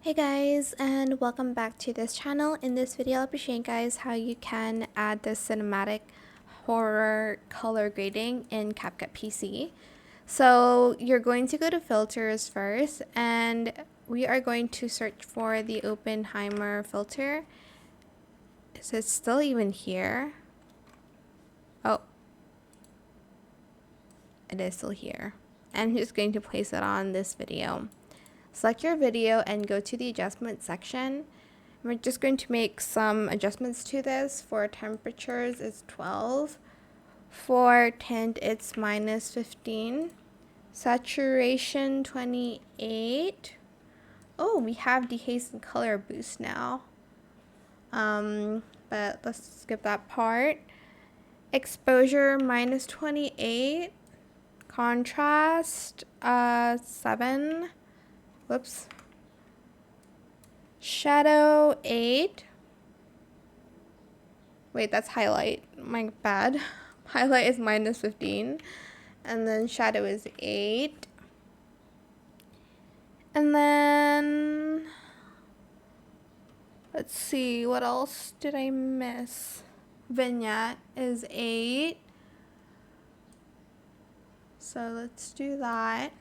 Hey guys, and welcome back to this channel. In this video I'll be showing you guys how you can add this cinematic horror color grading in CapCut PC. So you're going to go to filters first, and we are going to search for the Oppenheimer filter. Is it still even here? Oh, it is still here. I'm just going to place it on this video. Select your video and go to the adjustment section. We're just going to make some adjustments to this. For temperatures, it's 12. For tint, it's -15. Saturation, 28. Oh, we have dehaze and color boost now. But let's skip that part. Exposure, -28. Contrast, 7. Whoops. Shadow, 8. Wait, that's highlight. My bad. Highlight is -15. And then shadow is 8. And then let's see, what else did I miss? Vignette is 8. So let's do that.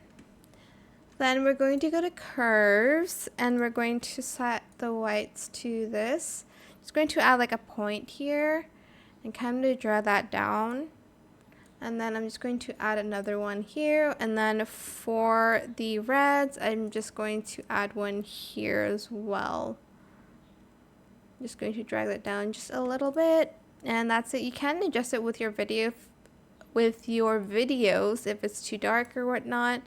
Then we're going to go to curves, and we're going to set the whites to this. Just going to add like a point here and kind of draw that down. And then I'm just going to add another one here. And then for the reds, I'm just going to add one here as well. I'm just going to drag that down just a little bit. And that's it. You can adjust it with your videos if it's too dark or whatnot.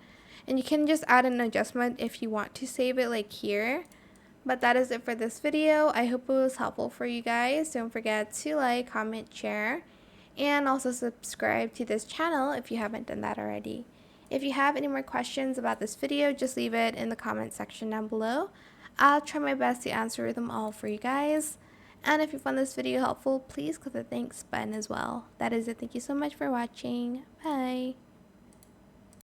And you can just add an adjustment if you want to save it, like here. But that is it for this video. I hope it was helpful for you guys. Don't forget to like, comment, share, and also subscribe to this channel if you haven't done that already. If you have any more questions about this video, just leave it in the comment section down below. I'll try my best to answer them all for you guys. And if you found this video helpful, please click the thanks button as well. That is it. Thank you so much for watching. Bye.